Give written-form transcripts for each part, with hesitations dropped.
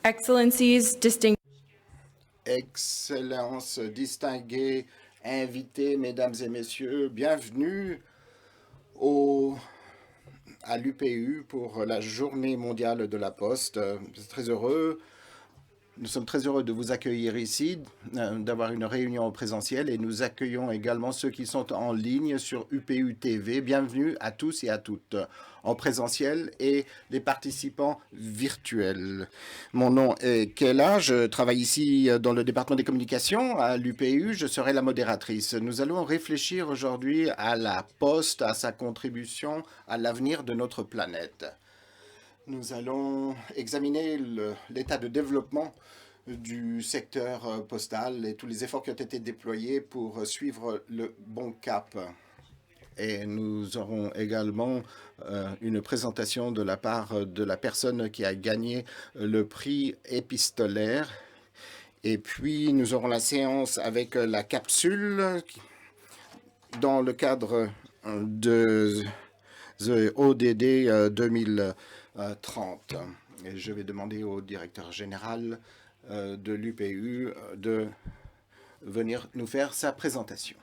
Excellencies, distinguished Excellences, distingués, invités, mesdames et messieurs, bienvenue à l'UPU pour la Journée mondiale de la Poste. Nous sommes très heureux de vous accueillir ici, d'avoir une réunion en présentiel et nous accueillons également ceux qui sont en ligne sur UPU TV. Bienvenue à tous et à toutes en présentiel et les participants virtuels. Mon nom est Kella, je travaille ici dans le département des communications à l'UPU, je serai la modératrice. Nous allons réfléchir aujourd'hui à la Poste, à sa contribution à l'avenir de notre planète. Nous allons examiner l'état de développement du secteur postal et tous les efforts qui ont été déployés pour suivre le bon cap. Et nous aurons également une présentation de la part de la personne qui a gagné le prix épistolaire. Et puis, nous aurons la séance avec la capsule dans le cadre de ODD 2030. Et je vais demander au directeur général de l'UPU de venir nous faire sa présentation.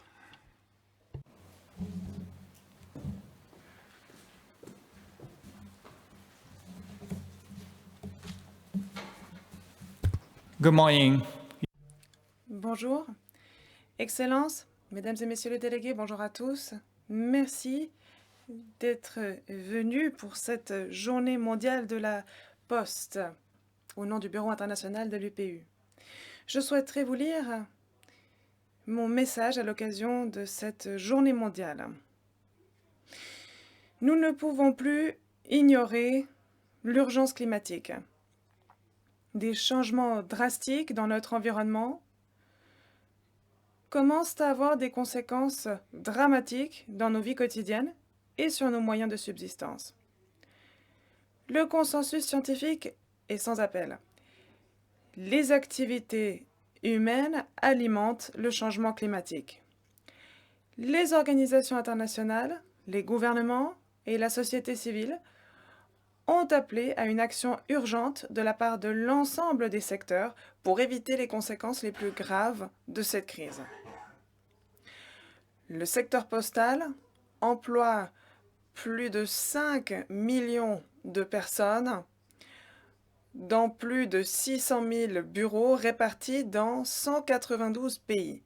Good morning. Bonjour, Excellences, Mesdames et Messieurs les délégués, bonjour à tous. Merci d'être venus pour cette journée mondiale de la Poste au nom du Bureau international de l'UPU. Je souhaiterais vous lire mon message à l'occasion de cette journée mondiale. Nous ne pouvons plus ignorer l'urgence climatique. Des changements drastiques dans notre environnement commencent à avoir des conséquences dramatiques dans nos vies quotidiennes et sur nos moyens de subsistance. Le consensus scientifique est sans appel. Les activités humaines alimentent le changement climatique. Les organisations internationales, les gouvernements et la société civile ont appelé à une action urgente de la part de l'ensemble des secteurs pour éviter les conséquences les plus graves de cette crise. Le secteur postal emploie plus de 5 millions de personnes dans plus de 600 000 bureaux répartis dans 192 pays.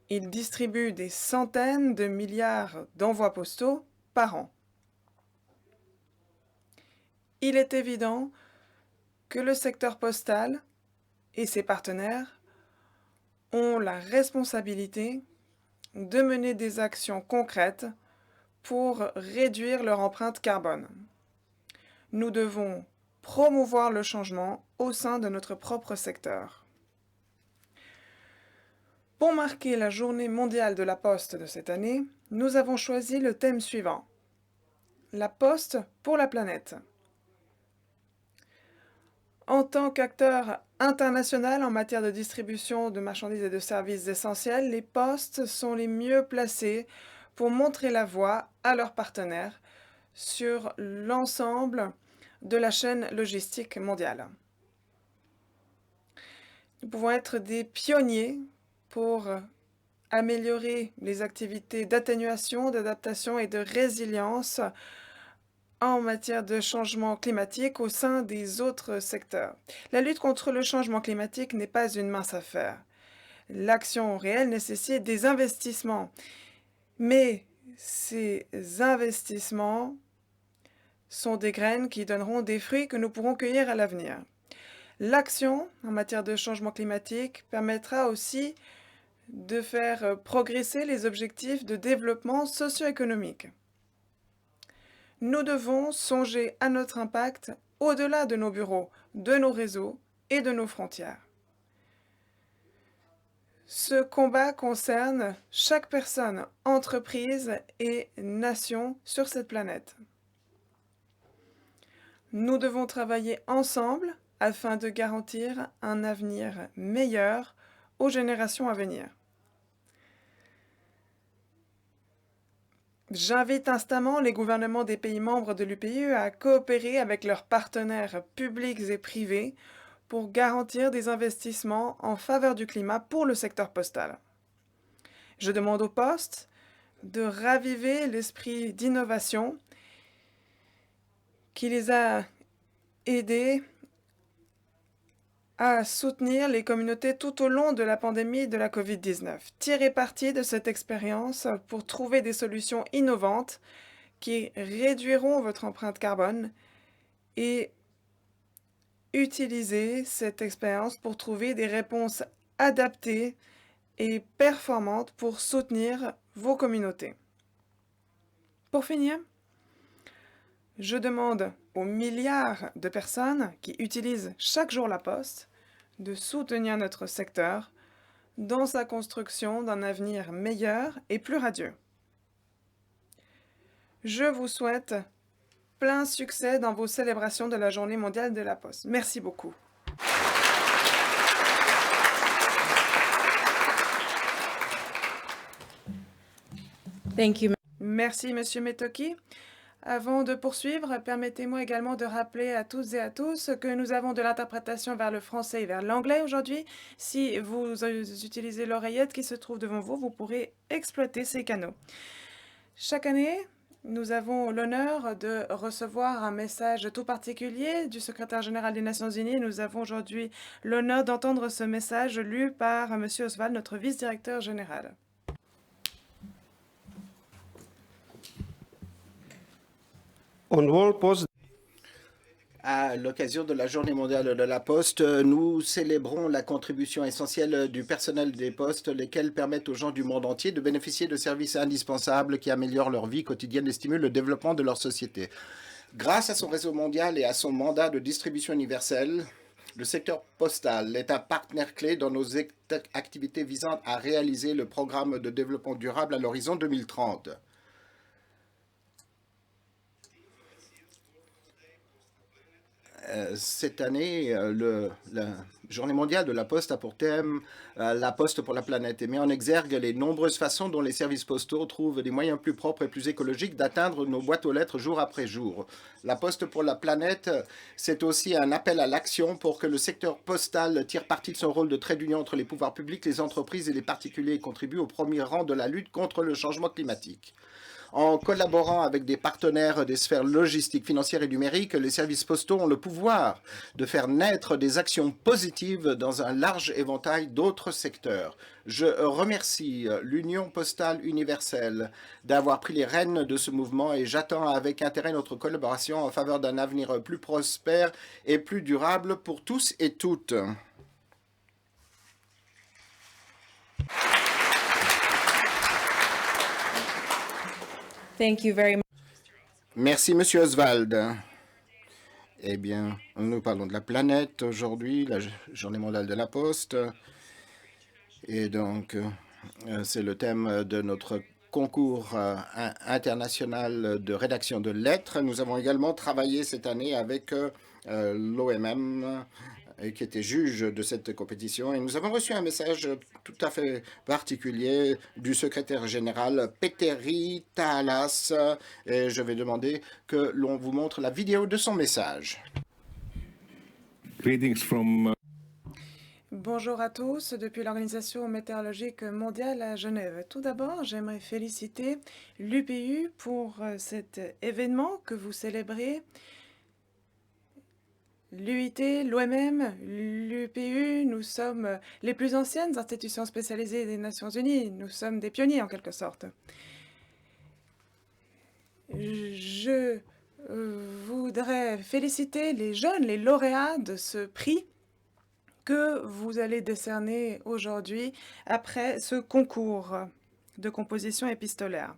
Il distribue des centaines de milliards d'envois postaux par an. Il est évident que le secteur postal et ses partenaires ont la responsabilité de mener des actions concrètes pour réduire leur empreinte carbone. Nous devons promouvoir le changement au sein de notre propre secteur. Pour marquer la journée mondiale de la Poste de cette année, nous avons choisi le thème suivant: la Poste pour la planète. En tant qu'acteur international en matière de distribution de marchandises et de services essentiels, les postes sont les mieux placés pour montrer la voie à leurs partenaires sur l'ensemble de la chaîne logistique mondiale. Nous pouvons être des pionniers pour améliorer les activités d'atténuation, d'adaptation et de résilience en matière de changement climatique au sein des autres secteurs. La lutte contre le changement climatique n'est pas une mince affaire. L'action réelle nécessite des investissements, mais ces investissements sont des graines qui donneront des fruits que nous pourrons cueillir à l'avenir. L'action en matière de changement climatique permettra aussi de faire progresser les objectifs de développement socio-économique. Nous devons songer à notre impact au-delà de nos bureaux, de nos réseaux et de nos frontières. Ce combat concerne chaque personne, entreprise et nation sur cette planète. Nous devons travailler ensemble afin de garantir un avenir meilleur aux générations à venir. J'invite instamment les gouvernements des pays membres de l'UPU à coopérer avec leurs partenaires publics et privés pour garantir des investissements en faveur du climat pour le secteur postal. Je demande aux postes de raviver l'esprit d'innovation qui les a aidés à soutenir les communautés tout au long de la pandémie de la COVID-19. Tirez parti de cette expérience pour trouver des solutions innovantes qui réduiront votre empreinte carbone et utilisez cette expérience pour trouver des réponses adaptées et performantes pour soutenir vos communautés. Pour finir, je demande aux milliards de personnes qui utilisent chaque jour la poste de soutenir notre secteur dans sa construction d'un avenir meilleur et plus radieux. Je vous souhaite plein succès dans vos célébrations de la Journée mondiale de la Poste. Merci beaucoup. Thank you. Merci, Monsieur Metoki. Avant de poursuivre, permettez-moi également de rappeler à toutes et à tous que nous avons de l'interprétation vers le français et vers l'anglais aujourd'hui. Si vous utilisez l'oreillette qui se trouve devant vous, vous pourrez exploiter ces canaux. Chaque année, nous avons l'honneur de recevoir un message tout particulier du secrétaire général des Nations Unies. Nous avons aujourd'hui l'honneur d'entendre ce message lu par M. Oswald, notre vice-directeur général. On World Post À l'occasion de la Journée mondiale de la Poste, nous célébrons la contribution essentielle du personnel des postes, lesquels permettent aux gens du monde entier de bénéficier de services indispensables qui améliorent leur vie quotidienne et stimulent le développement de leur société. Grâce à son réseau mondial et à son mandat de distribution universelle, le secteur postal est un partenaire clé dans nos activités visant à réaliser le programme de développement durable à l'horizon 2030. Cette année, la Journée mondiale de la Poste a pour thème la Poste pour la planète et met en exergue les nombreuses façons dont les services postaux trouvent des moyens plus propres et plus écologiques d'atteindre nos boîtes aux lettres jour après jour. La Poste pour la planète, c'est aussi un appel à l'action pour que le secteur postal tire parti de son rôle de trait d'union entre les pouvoirs publics, les entreprises et les particuliers et contribue au premier rang de la lutte contre le changement climatique. En collaborant avec des partenaires des sphères logistiques, financières et numériques, les services postaux ont le pouvoir de faire naître des actions positives dans un large éventail d'autres secteurs. Je remercie l'Union postale universelle d'avoir pris les rênes de ce mouvement et j'attends avec intérêt notre collaboration en faveur d'un avenir plus prospère et plus durable pour tous et toutes. Thank you very much. Merci, Monsieur Oswald. Eh bien, nous parlons de la planète aujourd'hui, la Journée mondiale de la Poste. Et donc, c'est le thème de notre concours international de rédaction de lettres. Nous avons également travaillé cette année avec l'OMM, qui était juge de cette compétition. Et nous avons reçu un message tout à fait particulier du secrétaire général Petteri Taalas. Et je vais demander que l'on vous montre la vidéo de son message. greetings from Bonjour à tous depuis l'Organisation météorologique mondiale à Genève. Tout d'abord, j'aimerais féliciter l'UPU pour cet événement que vous célébrez. L'UIT, l'OMM, l'UPU, nous sommes les plus anciennes institutions spécialisées des Nations Unies. Nous sommes des pionniers en quelque sorte. Je voudrais féliciter les jeunes, les lauréats de ce prix que vous allez décerner aujourd'hui après ce concours de composition épistolaire.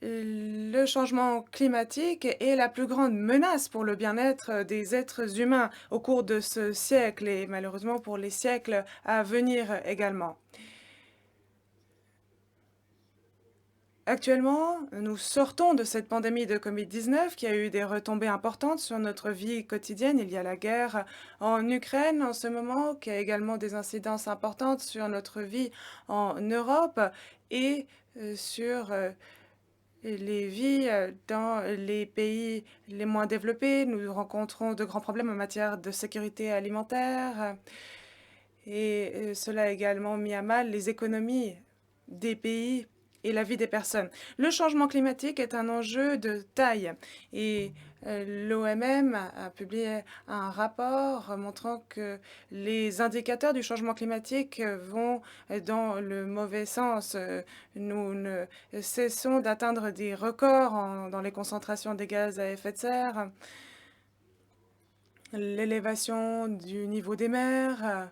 Le changement climatique est la plus grande menace pour le bien-être des êtres humains au cours de ce siècle et malheureusement pour les siècles à venir également. Actuellement, nous sortons de cette pandémie de Covid-19 qui a eu des retombées importantes sur notre vie quotidienne. Il y a la guerre en Ukraine en ce moment qui a également des incidences importantes sur notre vie en Europe et sur les vies dans les pays les moins développés. Nous rencontrons de grands problèmes en matière de sécurité alimentaire et cela a également mis à mal les économies des pays et la vie des personnes. Le changement climatique est un enjeu de taille et l'OMM a publié un rapport montrant que les indicateurs du changement climatique vont dans le mauvais sens. Nous ne cessons d'atteindre des records dans les concentrations des gaz à effet de serre, l'élévation du niveau des mers.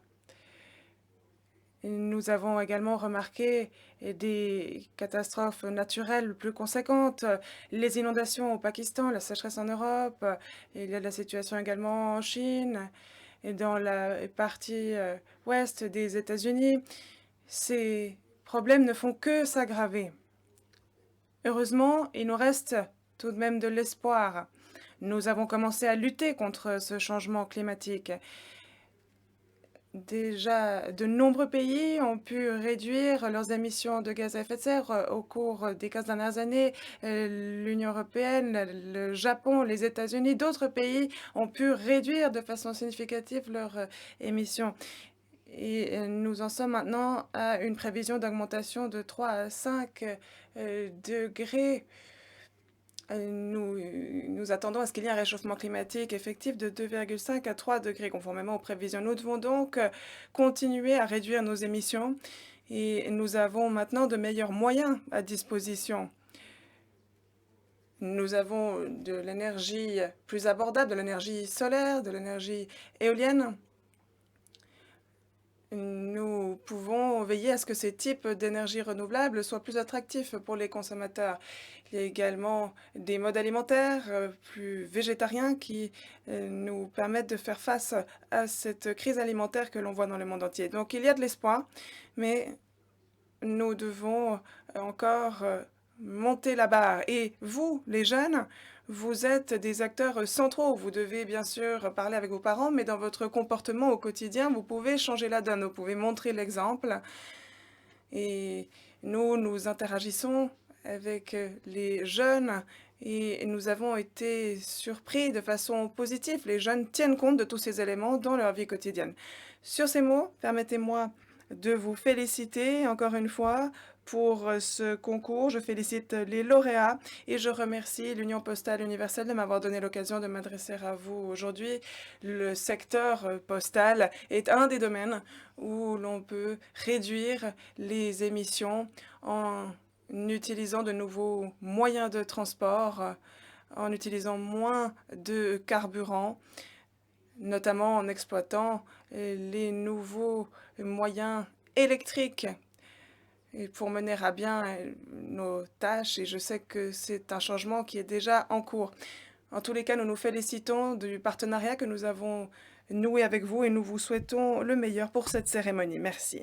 Nous avons également remarqué des catastrophes naturelles plus conséquentes, les inondations au Pakistan, la sécheresse en Europe, il y a la situation également en Chine et dans la partie ouest des États-Unis. Ces problèmes ne font que s'aggraver. Heureusement, il nous reste tout de même de l'espoir. Nous avons commencé à lutter contre ce changement climatique. Déjà, de nombreux pays ont pu réduire leurs émissions de gaz à effet de serre au cours des 15 dernières années. L'Union européenne, le Japon, les États-Unis, d'autres pays ont pu réduire de façon significative leurs émissions. Et nous en sommes maintenant à une prévision d'augmentation de 3 à 5 degrés. Nous attendons à ce qu'il y ait un réchauffement climatique effectif de 2,5 à 3 degrés, conformément aux prévisions. Nous devons donc continuer à réduire nos émissions et nous avons maintenant de meilleurs moyens à disposition. Nous avons de l'énergie plus abordable, de l'énergie solaire, de l'énergie éolienne. Nous pouvons veiller à ce que ces types d'énergie renouvelable soient plus attractifs pour les consommateurs. Il y a également des modes alimentaires plus végétariens qui nous permettent de faire face à cette crise alimentaire que l'on voit dans le monde entier. Donc il y a de l'espoir, mais nous devons encore monter la barre. Et vous, les jeunes, vous êtes des acteurs centraux. Vous devez bien sûr parler avec vos parents, mais dans votre comportement au quotidien, vous pouvez changer la donne, vous pouvez montrer l'exemple. Et nous interagissons avec les jeunes et nous avons été surpris de façon positive. Les jeunes tiennent compte de tous ces éléments dans leur vie quotidienne. Sur ces mots, permettez-moi de vous féliciter encore une fois pour ce concours. Je félicite les lauréats et je remercie l'Union postale universelle de m'avoir donné l'occasion de m'adresser à vous aujourd'hui. Le secteur postal est un des domaines où l'on peut réduire les émissions en utilisant de nouveaux moyens de transport, en utilisant moins de carburant, notamment en exploitant les nouveaux moyens électriques et pour mener à bien nos tâches. Et je sais que c'est un changement qui est déjà en cours. En tous les cas, nous nous félicitons du partenariat que nous avons noué avec vous et nous vous souhaitons le meilleur pour cette cérémonie. Merci.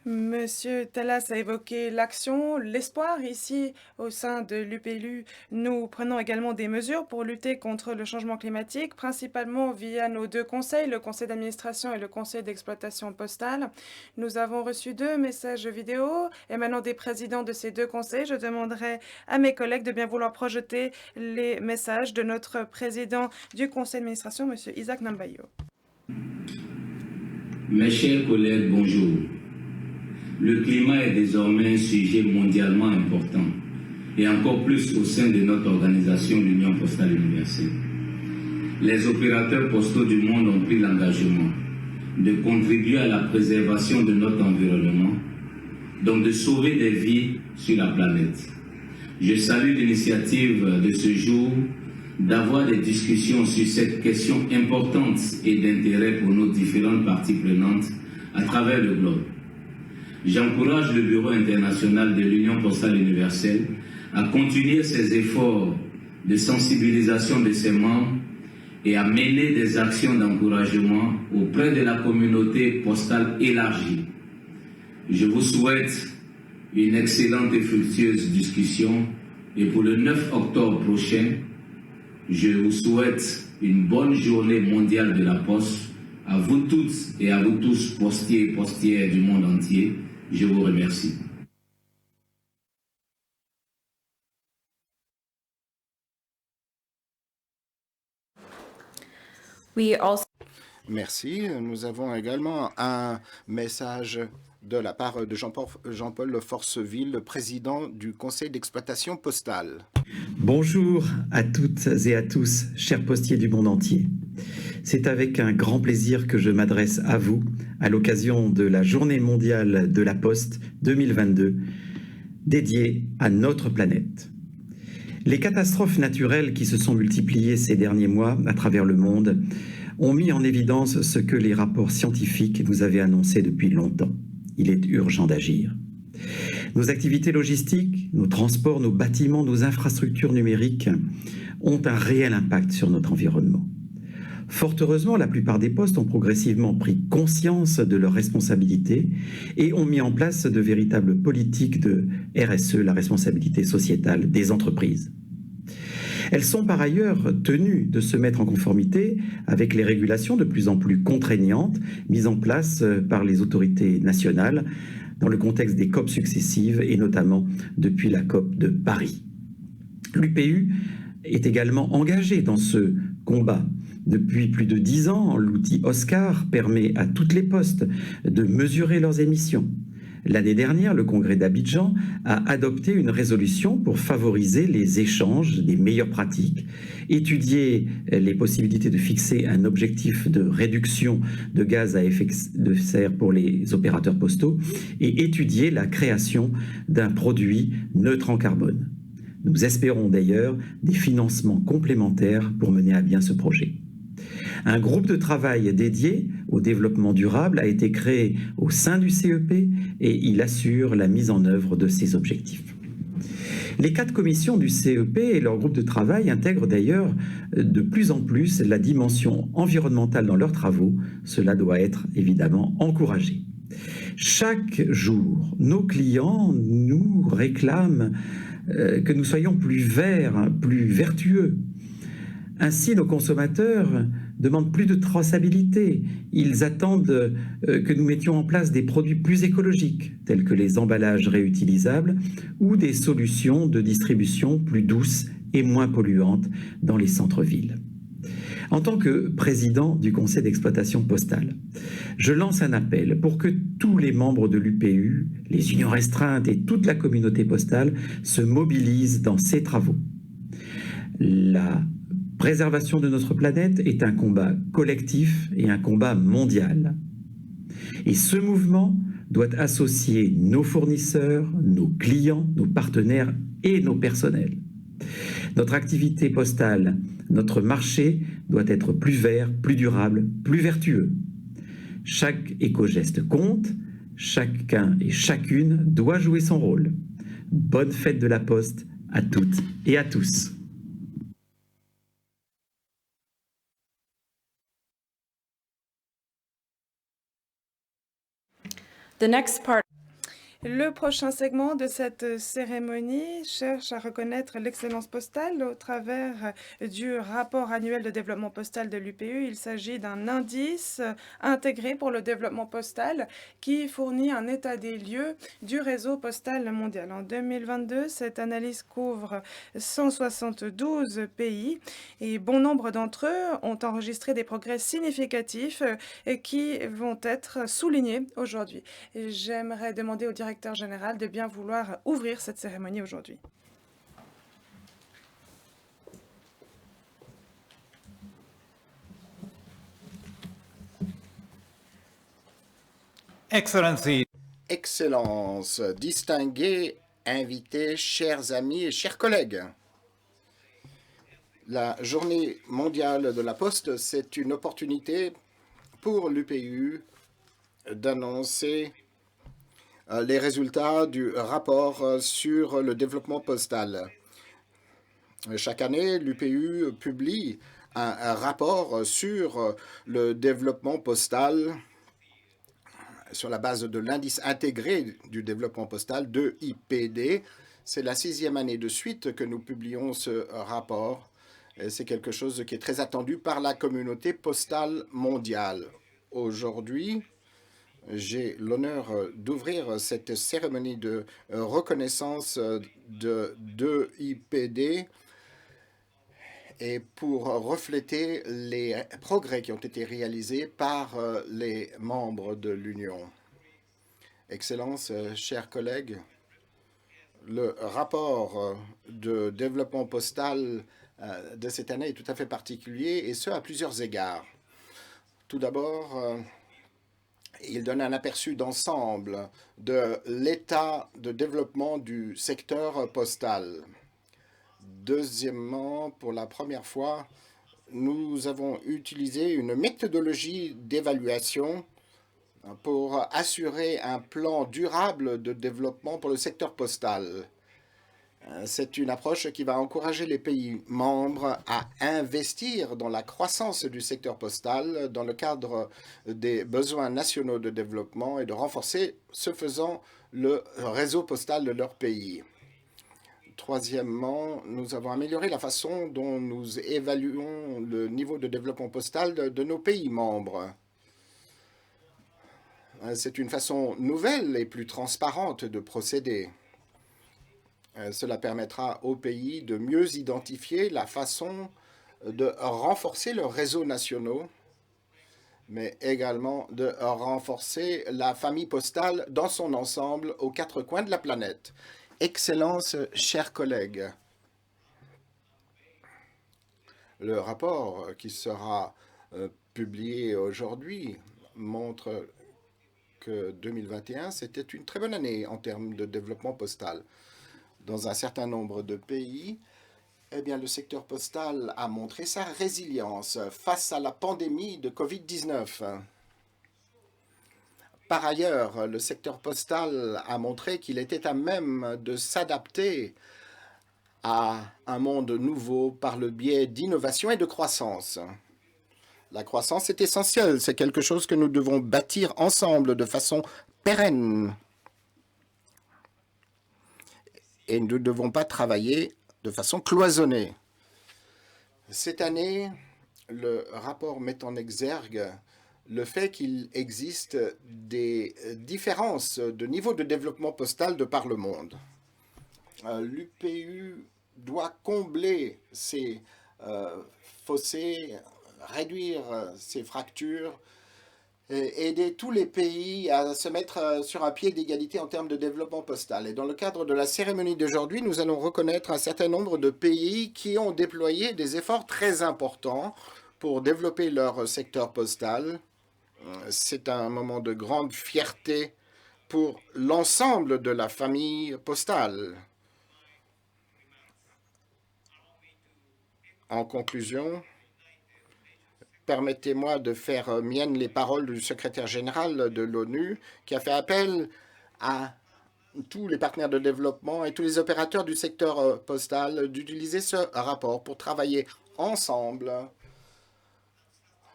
Monsieur Telles a évoqué l'action, l'espoir. Ici, au sein de l'UPLU, nous prenons également des mesures pour lutter contre le changement climatique, principalement via nos deux conseils, le conseil d'administration et le conseil d'exploitation postale. Nous avons reçu 2 messages vidéo émanant des présidents de ces 2 conseils. Je demanderai à mes collègues de bien vouloir projeter les messages de notre président du conseil d'administration, monsieur Isaac Nambayo. Mes chers collègues, bonjour. Le climat est désormais un sujet mondialement important, et encore plus au sein de notre organisation, l'Union postale universelle. Les opérateurs postaux du monde ont pris l'engagement de contribuer à la préservation de notre environnement, donc de sauver des vies sur la planète. Je salue l'initiative de ce jour d'avoir des discussions sur cette question importante et d'intérêt pour nos différentes parties prenantes à travers le globe. J'encourage le Bureau international de l'Union postale universelle à continuer ses efforts de sensibilisation de ses membres et à mener des actions d'encouragement auprès de la communauté postale élargie. Je vous souhaite une excellente et fructueuse discussion et pour le 9 octobre prochain, je vous souhaite une bonne journée mondiale de la Poste. À vous toutes et à vous tous, postiers et postières du monde entier, je vous remercie. We also Merci. Nous avons également un message de la part de Jean-Paul Forceville, le président du conseil d'exploitation postale. Bonjour à toutes et à tous, chers postiers du monde entier. C'est avec un grand plaisir que je m'adresse à vous à l'occasion de la Journée mondiale de la Poste 2022, dédiée à notre planète. Les catastrophes naturelles qui se sont multipliées ces derniers mois à travers le monde ont mis en évidence ce que les rapports scientifiques nous avaient annoncé depuis longtemps. Il est urgent d'agir. Nos activités logistiques, nos transports, nos bâtiments, nos infrastructures numériques ont un réel impact sur notre environnement. Fort heureusement, la plupart des postes ont progressivement pris conscience de leurs responsabilités et ont mis en place de véritables politiques de RSE, la responsabilité sociétale des entreprises. Elles sont par ailleurs tenues de se mettre en conformité avec les régulations de plus en plus contraignantes mises en place par les autorités nationales dans le contexte des COP successives et notamment depuis la COP de Paris. L'UPU est également engagée dans ce combat. Depuis plus de 10 ans, l'outil OSCAR permet à toutes les postes de mesurer leurs émissions. L'année dernière, le Congrès d'Abidjan a adopté une résolution pour favoriser les échanges des meilleures pratiques, étudier les possibilités de fixer un objectif de réduction de gaz à effet de serre pour les opérateurs postaux et étudier la création d'un produit neutre en carbone. Nous espérons d'ailleurs des financements complémentaires pour mener à bien ce projet. Un groupe de travail dédié au développement durable a été créé au sein du CEP et il assure la mise en œuvre de ces objectifs. Les 4 commissions du CEP et leur groupe de travail intègrent d'ailleurs de plus en plus la dimension environnementale dans leurs travaux. Cela doit être évidemment encouragé. Chaque jour, nos clients nous réclament que nous soyons plus verts, plus vertueux. Ainsi, nos consommateurs demandent plus de traçabilité. Ils attendent que nous mettions en place des produits plus écologiques, tels que les emballages réutilisables ou des solutions de distribution plus douces et moins polluantes dans les centres-villes. En tant que président du conseil d'exploitation postale, je lance un appel pour que tous les membres de l'UPU, les unions restreintes et toute la communauté postale se mobilisent dans ces travaux. La préservation de notre planète est un combat collectif et un combat mondial. Et ce mouvement doit associer nos fournisseurs, nos clients, nos partenaires et nos personnels. Notre activité postale, notre marché doit être plus vert, plus durable, plus vertueux. Chaque éco-geste compte, chacun et chacune doit jouer son rôle. Bonne fête de la Poste à toutes et à tous. the next part Le prochain segment de cette cérémonie cherche à reconnaître l'excellence postale au travers du rapport annuel de développement postal de l'UPU. Il s'agit d'un indice intégré pour le développement postal qui fournit un état des lieux du réseau postal mondial. En 2022, cette analyse couvre 172 pays et bon nombre d'entre eux ont enregistré des progrès significatifs qui vont être soulignés aujourd'hui. J'aimerais demander au directeur général de bien vouloir ouvrir cette cérémonie aujourd'hui. Excellency, Excellence, distingués, invités, chers amis et chers collègues. La Journée mondiale de la Poste, c'est une opportunité pour l'UPU d'annoncer les résultats du rapport sur le développement postal. Chaque année, l'UPU publie un rapport sur le développement postal sur la base de l'indice intégré du développement postal, 2IPD. C'est la 6e année de suite que nous publions ce rapport. C'est quelque chose qui est très attendu par la communauté postale mondiale. Aujourd'hui, j'ai l'honneur d'ouvrir cette cérémonie de reconnaissance de 2IPD et pour refléter les progrès qui ont été réalisés par les membres de l'Union. Excellences, chers collègues, le rapport de développement postal de cette année est tout à fait particulier, et ce, à plusieurs égards. Tout d'abord, il donne un aperçu d'ensemble de l'état de développement du secteur postal. Deuxièmement, pour la première fois, nous avons utilisé une méthodologie d'évaluation pour assurer un plan durable de développement pour le secteur postal. C'est une approche qui va encourager les pays membres à investir dans la croissance du secteur postal dans le cadre des besoins nationaux de développement et de renforcer, ce faisant, le réseau postal de leur pays. Troisièmement, nous avons amélioré la façon dont nous évaluons le niveau de développement postal de nos pays membres. C'est une façon nouvelle et plus transparente de procéder. Cela permettra aux pays de mieux identifier la façon de renforcer leurs réseaux nationaux, mais également de renforcer la famille postale dans son ensemble aux 4 coins de la planète. Excellences, chers collègues, le rapport qui sera publié aujourd'hui montre que 2021, c'était une très bonne année en termes de développement postal. Dans un certain nombre de pays, eh bien, le secteur postal a montré sa résilience face à la pandémie de Covid-19. Par ailleurs, le secteur postal a montré qu'il était à même de s'adapter à un monde nouveau par le biais d'innovation et de croissance. La croissance est essentielle, c'est quelque chose que nous devons bâtir ensemble de façon pérenne. Et nous ne devons pas travailler de façon cloisonnée. Cette année, le rapport met en exergue le fait qu'il existe des différences de niveau de développement postal de par le monde. L'UPU doit combler ces fossés, réduire ces fractures, et aider tous les pays à se mettre sur un pied d'égalité en termes de développement postal. Et dans le cadre de la cérémonie d'aujourd'hui, nous allons reconnaître un certain nombre de pays qui ont déployé des efforts très importants pour développer leur secteur postal. C'est un moment de grande fierté pour l'ensemble de la famille postale. En conclusion, permettez-moi de faire miennes les paroles du secrétaire général de l'ONU qui a fait appel à tous les partenaires de développement et tous les opérateurs du secteur postal d'utiliser ce rapport pour travailler ensemble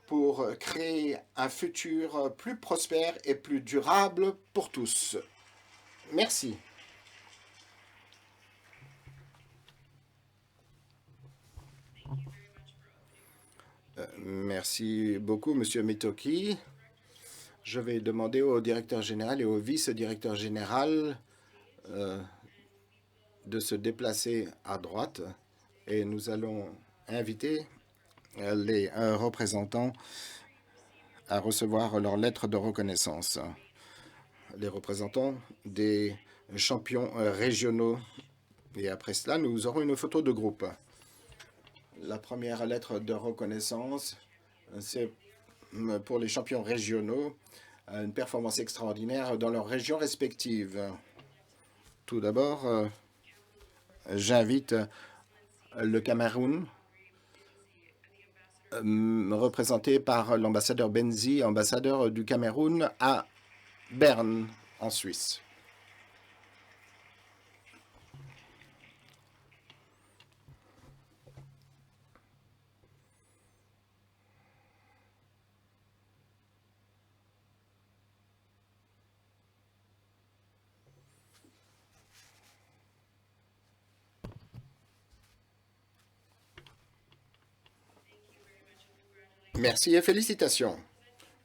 pour créer un futur plus prospère et plus durable pour tous. Merci. Merci beaucoup, Monsieur Mitoki. Je vais demander au directeur général et au vice-directeur général de se déplacer à droite et nous allons inviter les représentants à recevoir leur lettre de reconnaissance. Les représentants des champions régionaux. Et après cela, nous aurons une photo de groupe. La première lettre de reconnaissance, c'est pour les champions régionaux, une performance extraordinaire dans leurs régions respectives. Tout d'abord, j'invite le Cameroun, représenté par l'ambassadeur Benzi, ambassadeur du Cameroun à Berne, en Suisse. Merci et félicitations.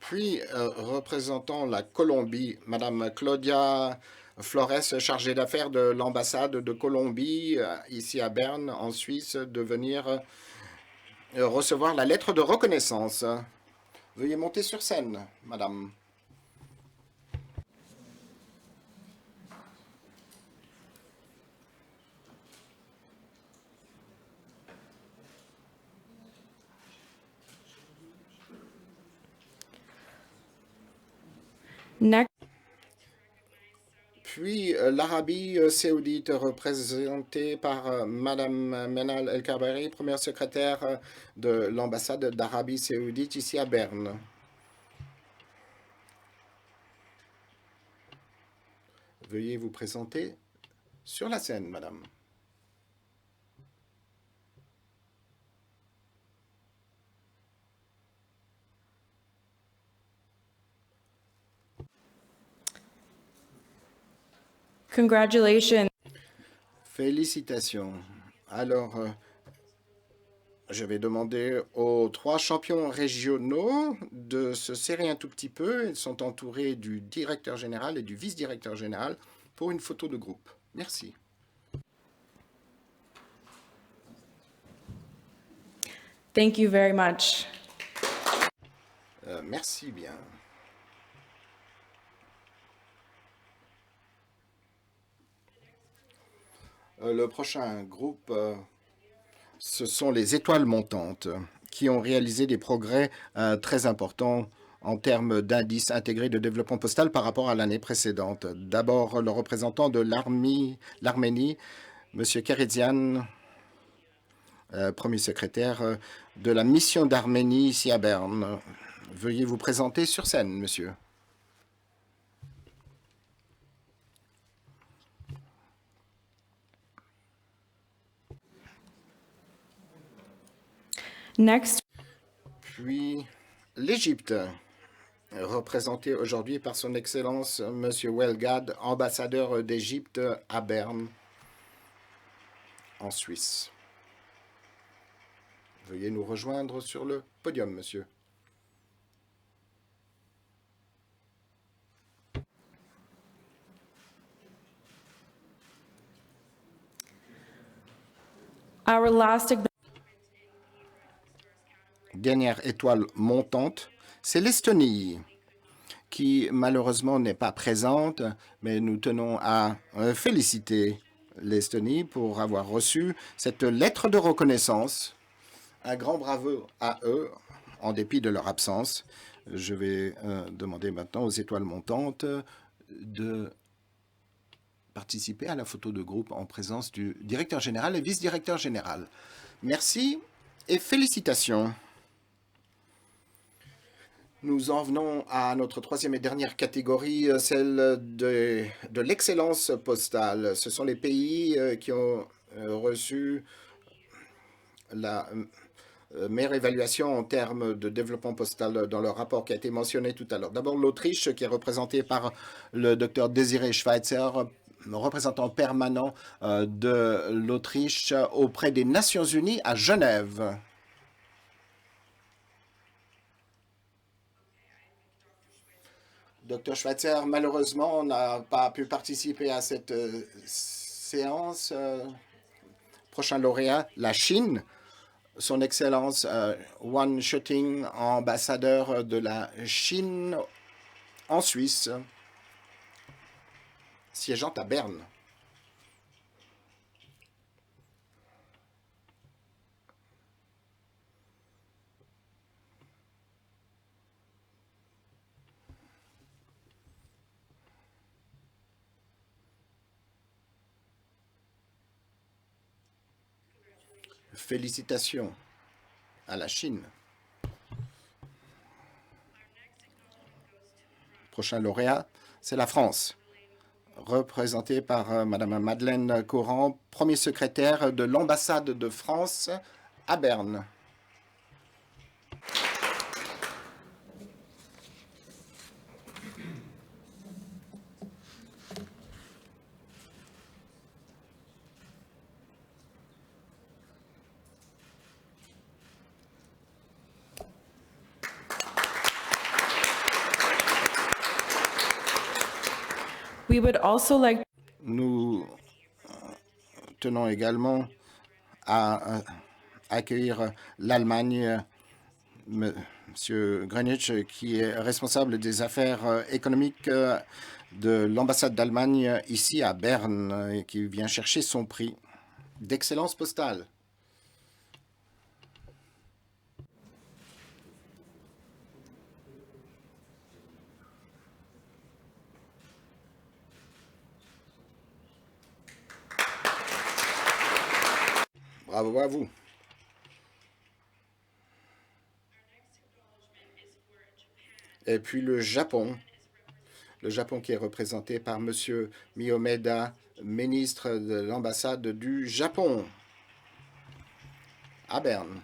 Puis, représentant la Colombie, Madame Claudia Flores, chargée d'affaires de l'ambassade de Colombie, ici à Berne, en Suisse, de venir recevoir la lettre de reconnaissance. Veuillez monter sur scène, Madame. Next, Puis l'Arabie saoudite, représentée par Madame Menal El Kabari, première secrétaire de l'ambassade d'Arabie saoudite ici à Berne. Veuillez vous présenter sur la scène, Madame. congratulations. Félicitations. Alors, je vais demander aux 3 champions régionaux de se serrer un tout petit peu. Ils sont entourés du directeur général et du vice-directeur général pour une photo de groupe. Merci. Thank you very much. Merci bien. Le prochain groupe, ce sont les étoiles montantes qui ont réalisé des progrès très importants en termes d'indices intégrés de développement postal par rapport à l'année précédente. D'abord, le représentant de l'Arménie, M. Kerezian, premier secrétaire de la mission d'Arménie ici à Berne. Veuillez vous présenter sur scène, monsieur. Next, Puis l'Égypte, représentée aujourd'hui par son Excellence M. Welgad, ambassadeur d'Égypte à Berne, en Suisse. Veuillez nous rejoindre sur le podium, monsieur. our last Dernière étoile montante, c'est l'Estonie, qui malheureusement n'est pas présente, mais nous tenons à féliciter l'Estonie pour avoir reçu cette lettre de reconnaissance. Un grand bravo à eux, en dépit de leur absence. Je vais demander maintenant aux étoiles montantes de participer à la photo de groupe en présence du directeur général et vice-directeur général. Merci et félicitations. Nous en venons à notre troisième et dernière catégorie, celle de l'excellence postale. Ce sont les pays qui ont reçu la meilleure évaluation en termes de développement postal dans le rapport qui a été mentionné tout à l'heure. D'abord, l'Autriche, qui est représentée par le docteur Désiré Schweitzer, représentant permanent de l'Autriche auprès des Nations Unies à Genève. Dr Schweitzer, malheureusement, n'a pas pu participer à cette séance. Prochain lauréat, la Chine. Son Excellence Wan Shouting, ambassadeur de la Chine en Suisse, siégeant à Berne. Félicitations à la Chine. Prochain lauréat, c'est la France, représentée par Madame Madeleine Coran, premier secrétaire de l'ambassade de France à Berne. We would also like Nous tenons également à accueillir l'Allemagne, Monsieur Greenwich, qui est responsable des affaires économiques de l'ambassade d'Allemagne ici à Berne et qui vient chercher son prix d'excellence postale. Bravo à vous. Et puis le Japon qui est représenté par Monsieur Miyomeda, ministre de l'ambassade du Japon à Berne.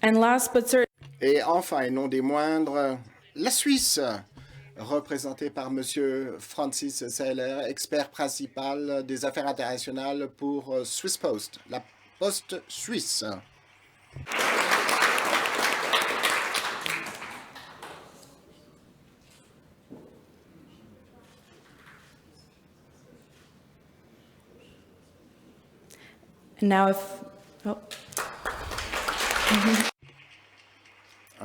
and last but certainly Et enfin, et non des moindres, la Suisse, représentée par Monsieur Francis Seiler, expert principal des affaires internationales pour Swiss Post, la poste suisse. and now if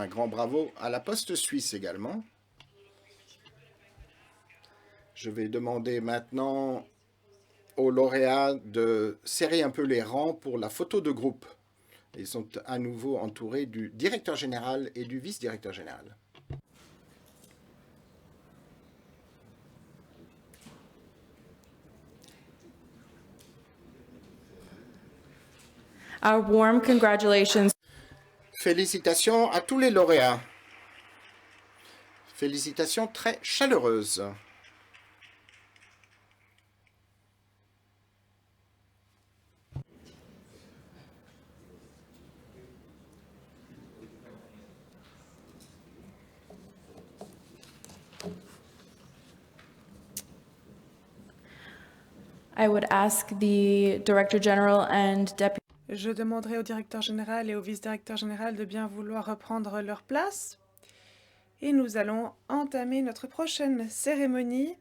Un grand bravo à la poste suisse également. Je vais demander maintenant aux lauréats de serrer un peu les rangs pour la photo de groupe. Ils sont à nouveau entourés du directeur général et du vice-directeur général. our warm congratulations Félicitations à tous les lauréats. Félicitations très chaleureuses. I would ask the Director General and Deputy Je demanderai au directeur général et au vice-directeur général de bien vouloir reprendre leur place. Et nous allons entamer notre prochaine cérémonie,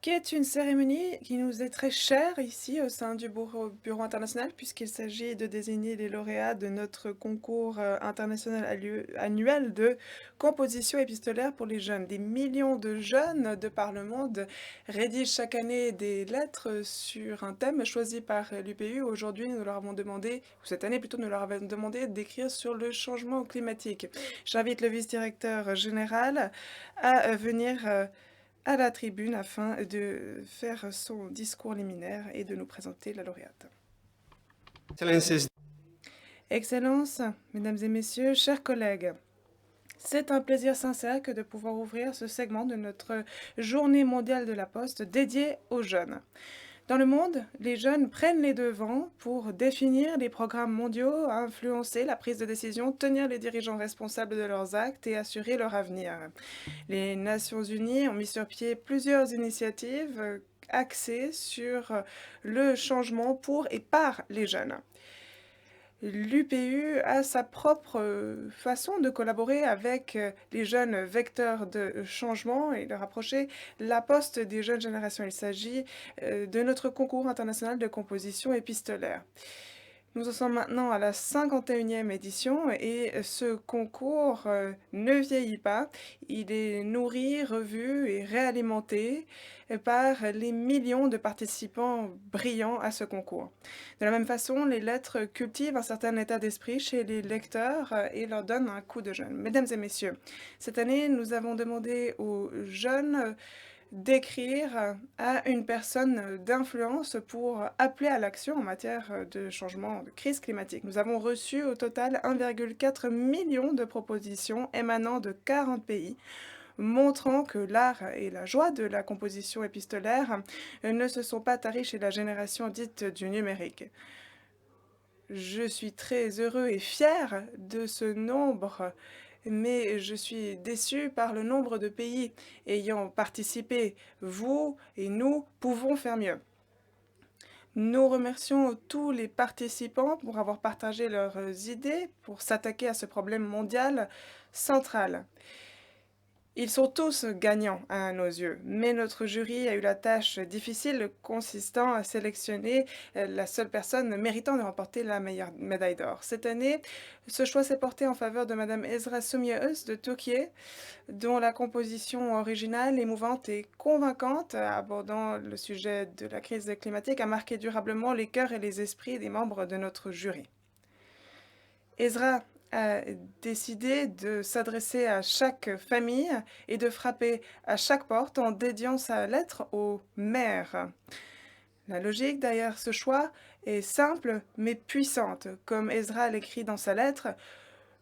qui est une cérémonie qui nous est très chère ici au sein du Bureau international, puisqu'il s'agit de désigner les lauréats de notre concours international annuel de composition épistolaire pour les jeunes. Des millions de jeunes de par le monde rédigent chaque année des lettres sur un thème choisi par l'UPU. Aujourd'hui, nous leur avons demandé, ou cette année plutôt, nous leur avons demandé d'écrire sur le changement climatique. J'invite le vice-directeur général à venir à la tribune afin de faire son discours liminaire et de nous présenter la lauréate. Excellences, Excellences, Mesdames et Messieurs, chers collègues, c'est un plaisir sincère que de pouvoir ouvrir ce segment de notre Journée mondiale de la Poste dédiée aux jeunes. Dans le monde, les jeunes prennent les devants pour définir les programmes mondiaux, influencer la prise de décision, tenir les dirigeants responsables de leurs actes et assurer leur avenir. Les Nations Unies ont mis sur pied plusieurs initiatives axées sur le changement pour et par les jeunes. L'UPU a sa propre façon de collaborer avec les jeunes vecteurs de changement et de rapprocher la poste des jeunes générations. Il s'agit de notre concours international de composition épistolaire. Nous en sommes maintenant à la 51e édition et ce concours ne vieillit pas. Il est nourri, revu et réalimenté par les millions de participants brillants à ce concours. De la même façon, les lettres cultivent un certain état d'esprit chez les lecteurs et leur donnent un coup de jeune. Mesdames et messieurs, cette année, nous avons demandé aux jeunes d'écrire à une personne d'influence pour appeler à l'action en matière de changement, de crise climatique. Nous avons reçu au total 1,4 million de propositions émanant de 40 pays, montrant que l'art et la joie de la composition épistolaire ne se sont pas taris chez la génération dite du numérique. Je suis très heureux et fier de ce nombre, mais je suis déçu par le nombre de pays ayant participé. Vous et nous pouvons faire mieux. Nous remercions tous les participants pour avoir partagé leurs idées pour s'attaquer à ce problème mondial central. Ils sont tous gagnants à nos yeux, mais notre jury a eu la tâche difficile consistant à sélectionner la seule personne méritant de remporter la meilleure médaille d'or. Cette année, ce choix s'est porté en faveur de Madame Esra Soumieus de Turquie, dont la composition originale, émouvante et convaincante abordant le sujet de la crise climatique a marqué durablement les cœurs et les esprits des membres de notre jury. Esra a décidé de s'adresser à chaque famille et de frapper à chaque porte en dédiant sa lettre au maire. La logique derrière ce choix est simple mais puissante. Comme Esra l'écrit dans sa lettre,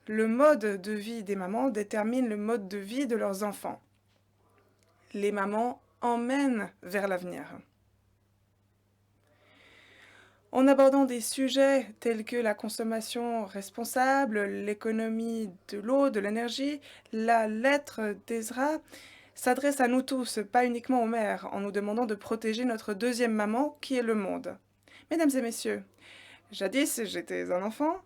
le mode de vie des mamans détermine le mode de vie de leurs enfants. Les mamans emmènent vers l'avenir. En abordant des sujets tels que la consommation responsable, l'économie de l'eau, de l'énergie, la lettre d'Esra s'adresse à nous tous, pas uniquement aux mères, en nous demandant de protéger notre deuxième maman, qui est le monde. Mesdames et messieurs, jadis j'étais un enfant,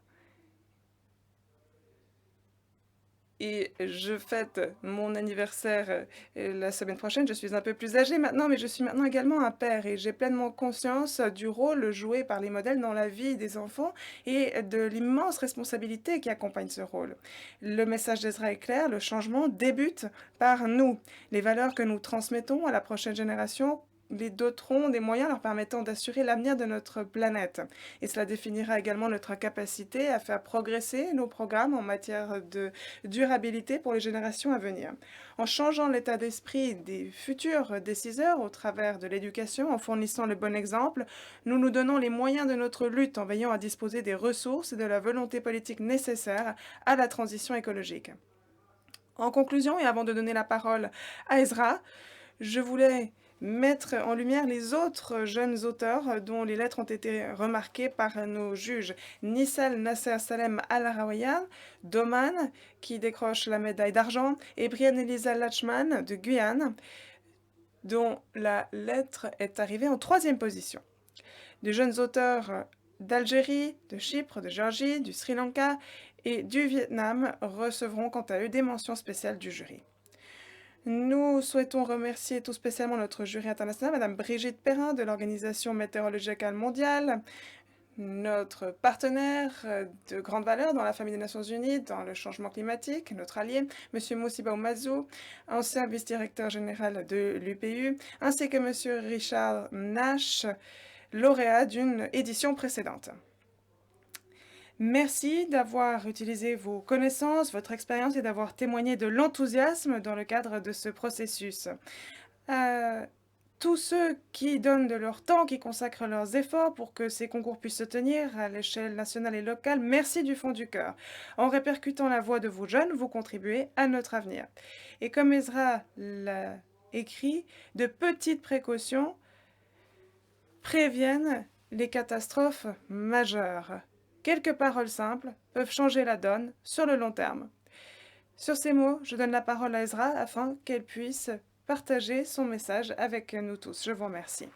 et je fête mon anniversaire la semaine prochaine. Je suis un peu plus âgée maintenant, mais je suis maintenant également un père et j'ai pleinement conscience du rôle joué par les modèles dans la vie des enfants et de l'immense responsabilité qui accompagne ce rôle. Le message d'Esra est clair, le changement débute par nous. Les valeurs que nous transmettons à la prochaine génération les doteront des moyens leur permettant d'assurer l'avenir de notre planète. Et cela définira également notre capacité à faire progresser nos programmes en matière de durabilité pour les générations à venir. En changeant l'état d'esprit des futurs décideurs au travers de l'éducation, en fournissant le bon exemple, nous nous donnons les moyens de notre lutte en veillant à disposer des ressources et de la volonté politique nécessaires à la transition écologique. En conclusion, et avant de donner la parole à Esra, je voulais mettre en lumière les autres jeunes auteurs dont les lettres ont été remarquées par nos juges. Nissal Nasser Salem Al-Rawayan d'Oman, qui décroche la médaille d'argent, et Brianne Elisa Lachman de Guyane, dont la lettre est arrivée en 3e position. De jeunes auteurs d'Algérie, de Chypre, de Géorgie, du Sri Lanka et du Vietnam recevront quant à eux des mentions spéciales du jury. Nous souhaitons remercier tout spécialement notre jury international, Madame Brigitte Perrin de l'Organisation météorologique mondiale, notre partenaire de grande valeur dans la famille des Nations Unies, dans le changement climatique, notre allié, Monsieur Moussiba Oumazou, ancien vice-directeur général de l'UPU, ainsi que Monsieur Richard Nash, lauréat d'une édition précédente. Merci d'avoir utilisé vos connaissances, votre expérience et d'avoir témoigné de l'enthousiasme dans le cadre de ce processus. Tous ceux qui donnent de leur temps, qui consacrent leurs efforts pour que ces concours puissent se tenir à l'échelle nationale et locale, merci du fond du cœur. En répercutant la voix de vos jeunes, vous contribuez à notre avenir. Et comme Esra l'a écrit, de petites précautions préviennent les catastrophes majeures. Quelques paroles simples peuvent changer la donne sur le long terme. Sur ces mots, je donne la parole à Esra afin qu'elle puisse partager son message avec nous tous. Je vous remercie.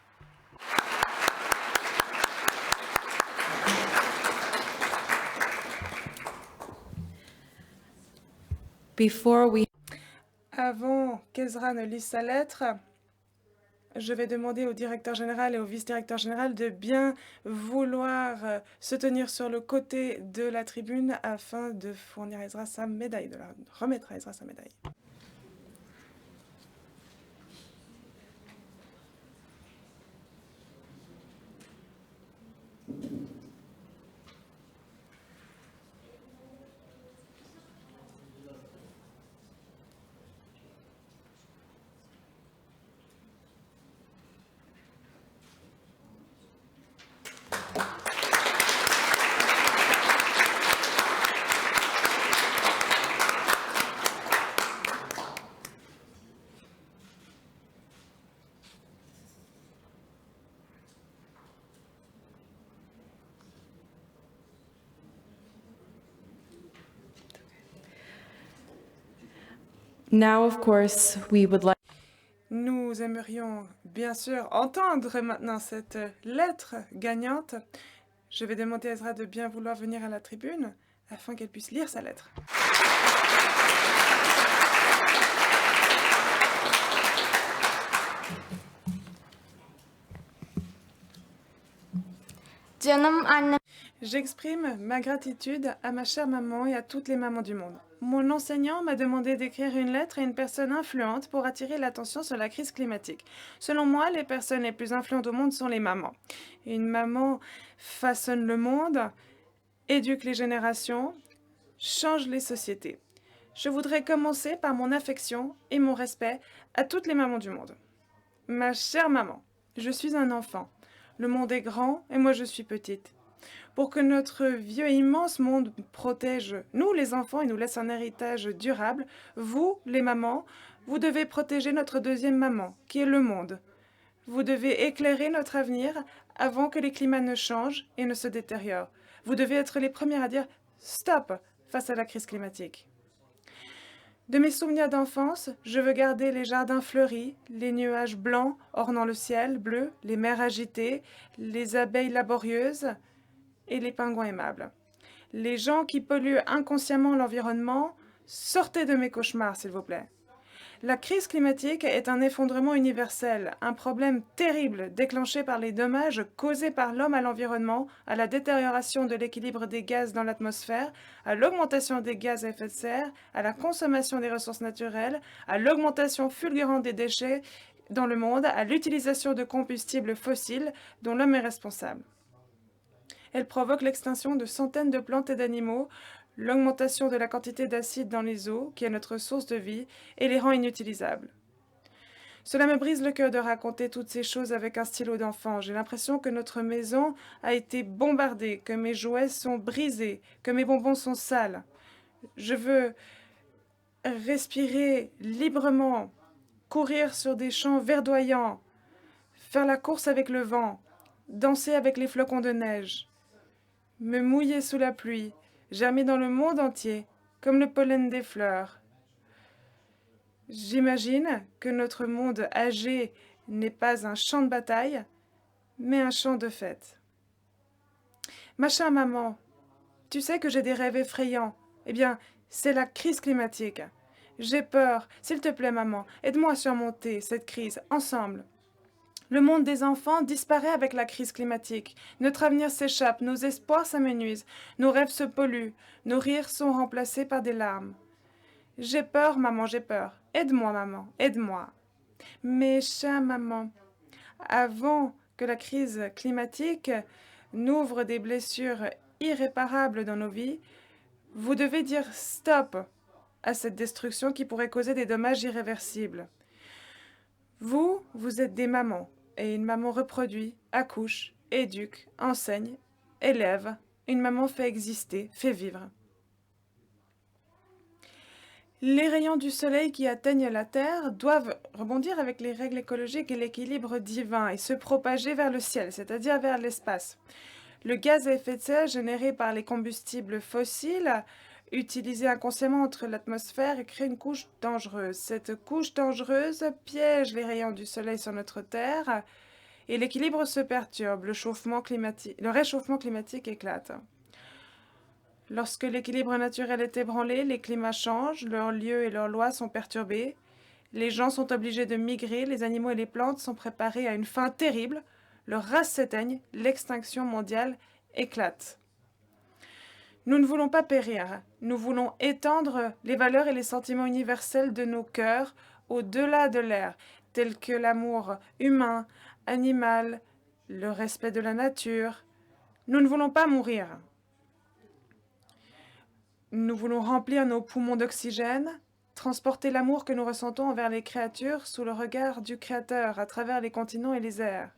Avant qu'Esra ne lise sa lettre, je vais demander au directeur général et au vice-directeur général de bien vouloir se tenir sur le côté de la tribune afin de fournir à Esra sa médaille, de la remettre à Esra sa médaille. Now, of course, we would like Nous aimerions bien sûr entendre maintenant cette lettre gagnante. Je vais demander à Ezra de bien vouloir venir à la tribune afin qu'elle puisse lire sa lettre. Canım annem. J'exprime ma gratitude à ma chère maman et à toutes les mamans du monde. Mon enseignant m'a demandé d'écrire une lettre à une personne influente pour attirer l'attention sur la crise climatique. Selon moi, les personnes les plus influentes au monde sont les mamans. Une maman façonne le monde, éduque les générations, change les sociétés. Je voudrais commencer par mon affection et mon respect à toutes les mamans du monde. Ma chère maman, je suis un enfant. Le monde est grand et moi je suis petite. Pour que notre vieux et immense monde protège nous les enfants et nous laisse un héritage durable, vous, les mamans, vous devez protéger notre deuxième maman, qui est le monde. Vous devez éclairer notre avenir avant que les climats ne changent et ne se détériorent. Vous devez être les premières à dire « stop » face à la crise climatique. De mes souvenirs d'enfance, je veux garder les jardins fleuris, les nuages blancs ornant le ciel bleu, les mers agitées, les abeilles laborieuses et les pingouins aimables. Les gens qui polluent inconsciemment l'environnement, sortez de mes cauchemars, s'il vous plaît. La crise climatique est un effondrement universel, un problème terrible déclenché par les dommages causés par l'homme à l'environnement, à la détérioration de l'équilibre des gaz dans l'atmosphère, à l'augmentation des gaz à effet de serre, à la consommation des ressources naturelles, à l'augmentation fulgurante des déchets dans le monde, à l'utilisation de combustibles fossiles dont l'homme est responsable. Elle provoque l'extinction de centaines de plantes et d'animaux, l'augmentation de la quantité d'acide dans les eaux, qui est notre source de vie, et les rend inutilisables. Cela me brise le cœur de raconter toutes ces choses avec un stylo d'enfant. J'ai l'impression que notre maison a été bombardée, que mes jouets sont brisés, que mes bonbons sont sales. Je veux respirer librement, courir sur des champs verdoyants, faire la course avec le vent, danser avec les flocons de neige, me mouiller sous la pluie, germer dans le monde entier, comme le pollen des fleurs. J'imagine que notre monde âgé n'est pas un champ de bataille, mais un champ de fête. Ma chère maman, tu sais que j'ai des rêves effrayants. Eh bien, c'est la crise climatique. J'ai peur. S'il te plaît, maman, aide-moi à surmonter cette crise, ensemble. Le monde des enfants disparaît avec la crise climatique. Notre avenir s'échappe, nos espoirs s'amenuisent, nos rêves se polluent, nos rires sont remplacés par des larmes. J'ai peur, maman, j'ai peur. Aide-moi, maman, aide-moi. Mais chère maman, avant que la crise climatique n'ouvre des blessures irréparables dans nos vies, vous devez dire stop à cette destruction qui pourrait causer des dommages irréversibles. Vous êtes des mamans. Et une maman reproduit, accouche, éduque, enseigne, élève. Une maman fait exister, fait vivre. Les rayons du soleil qui atteignent la Terre doivent rebondir avec les règles écologiques et l'équilibre divin et se propager vers le ciel, c'est-à-dire vers l'espace. Le gaz à effet de serre généré par les combustibles fossiles utilisé inconsciemment entre l'atmosphère et crée une couche dangereuse. Cette couche dangereuse piège les rayons du soleil sur notre Terre et l'équilibre se perturbe, le réchauffement climatique éclate. Lorsque l'équilibre naturel est ébranlé, les climats changent, leurs lieux et leurs lois sont perturbés, les gens sont obligés de migrer, les animaux et les plantes sont préparés à une fin terrible, leurs races s'éteignent, l'extinction mondiale éclate. Nous ne voulons pas périr, nous voulons étendre les valeurs et les sentiments universels de nos cœurs au-delà de l'air, tels que l'amour humain, animal, le respect de la nature. Nous ne voulons pas mourir. Nous voulons remplir nos poumons d'oxygène, transporter l'amour que nous ressentons envers les créatures sous le regard du Créateur à travers les continents et les airs.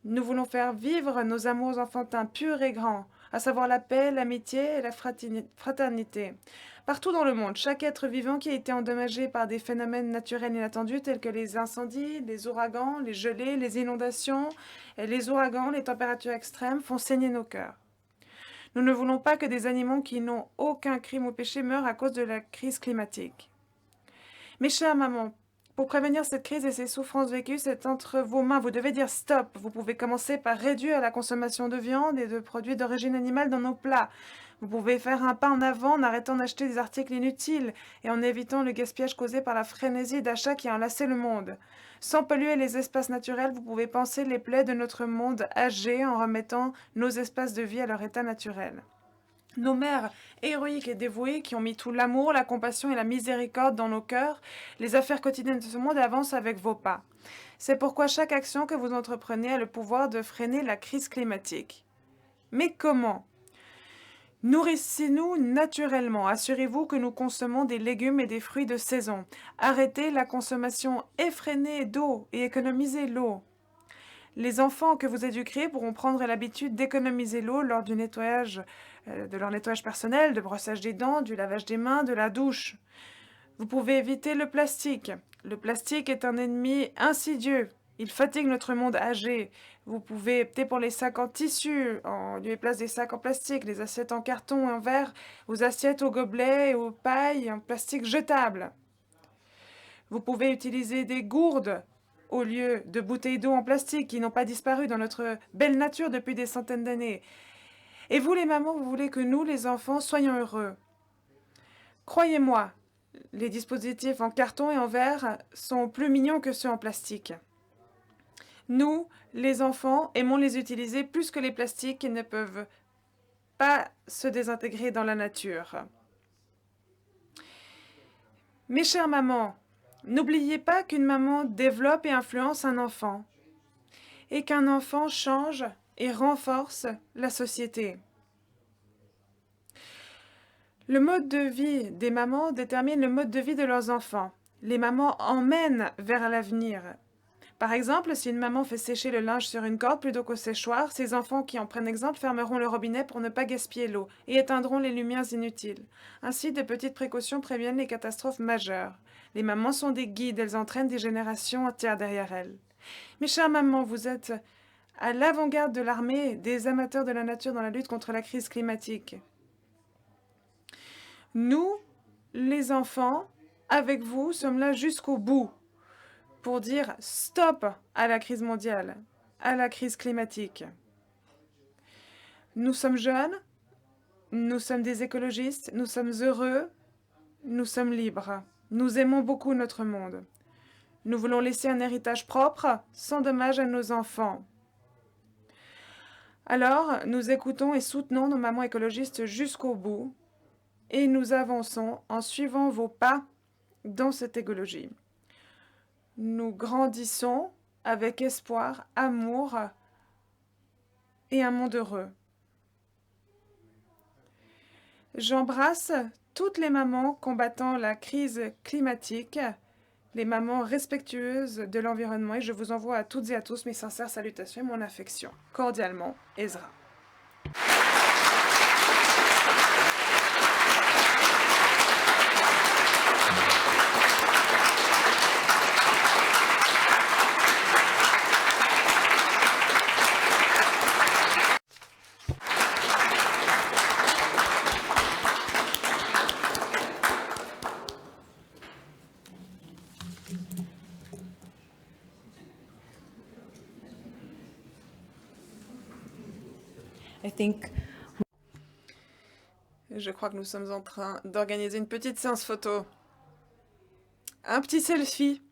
Nous voulons faire vivre nos amours enfantins purs et grands, à savoir la paix, l'amitié et la fraternité. Partout dans le monde, chaque être vivant qui a été endommagé par des phénomènes naturels inattendus tels que les incendies, les ouragans, les gelées, les inondations, et les ouragans, les températures extrêmes font saigner nos cœurs. Nous ne voulons pas que des animaux qui n'ont aucun crime ou péché meurent à cause de la crise climatique. Mes chères mamans, pour prévenir cette crise et ces souffrances vécues, c'est entre vos mains. Vous devez dire stop. Vous pouvez commencer par réduire la consommation de viande et de produits d'origine animale dans nos plats. Vous pouvez faire un pas en avant en arrêtant d'acheter des articles inutiles et en évitant le gaspillage causé par la frénésie d'achat qui a enlacé le monde. Sans polluer les espaces naturels, vous pouvez panser les plaies de notre monde âgé en remettant nos espaces de vie à leur état naturel. Nos mères héroïques et dévouées qui ont mis tout l'amour, la compassion et la miséricorde dans nos cœurs, les affaires quotidiennes de ce monde avancent avec vos pas. C'est pourquoi chaque action que vous entreprenez a le pouvoir de freiner la crise climatique. Mais comment ? Nourrissez-nous naturellement. Assurez-vous que nous consommons des légumes et des fruits de saison. Arrêtez la consommation effrénée d'eau et économisez l'eau. Les enfants que vous éduquerez pourront prendre l'habitude d'économiser l'eau lors du nettoyage, de leur nettoyage personnel, de brossage des dents, du lavage des mains, de la douche. Vous pouvez éviter le plastique. Le plastique est un ennemi insidieux. Il fatigue notre monde âgé. Vous pouvez opter pour les sacs en tissu, en lieu et place des sacs en plastique, les assiettes en carton et en verre, aux assiettes, aux gobelets et aux pailles en plastique jetable. Vous pouvez utiliser des gourdes au lieu de bouteilles d'eau en plastique qui n'ont pas disparu dans notre belle nature depuis des centaines d'années. Et vous, les mamans, vous voulez que nous, les enfants, soyons heureux. Croyez-moi, les dispositifs en carton et en verre sont plus mignons que ceux en plastique. Nous, les enfants, aimons les utiliser plus que les plastiques qui ne peuvent pas se désintégrer dans la nature. Mes chères mamans, n'oubliez pas qu'une maman développe et influence un enfant, et qu'un enfant change et renforce la société. Le mode de vie des mamans détermine le mode de vie de leurs enfants. Les mamans emmènent vers l'avenir. Par exemple, si une maman fait sécher le linge sur une corde plutôt qu'au séchoir, ses enfants qui en prennent exemple fermeront le robinet pour ne pas gaspiller l'eau et éteindront les lumières inutiles. Ainsi, de petites précautions préviennent les catastrophes majeures. Les mamans sont des guides, elles entraînent des générations entières derrière elles. Mes chères mamans, vous êtes à l'avant-garde de l'armée des amateurs de la nature dans la lutte contre la crise climatique. Nous, les enfants, avec vous, sommes là jusqu'au bout pour dire stop à la crise mondiale, à la crise climatique. Nous sommes jeunes, nous sommes des écologistes, nous sommes heureux, nous sommes libres. Nous aimons beaucoup notre monde. Nous voulons laisser un héritage propre, sans dommage à nos enfants. Alors, nous écoutons et soutenons nos mamans écologistes jusqu'au bout, et nous avançons en suivant vos pas dans cette écologie. Nous grandissons avec espoir, amour et un monde heureux. J'embrasse toutes les mamans combattant la crise climatique, les mamans respectueuses de l'environnement, et je vous envoie à toutes et à tous mes sincères salutations et mon affection. Cordialement, Ezra. Je crois que nous sommes en train d'organiser une petite séance photo. Un petit selfie.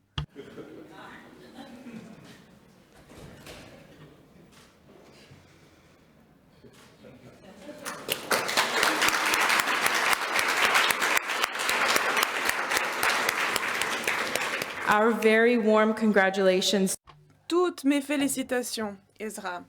Our very warm congratulations. Toutes mes félicitations, Ezra.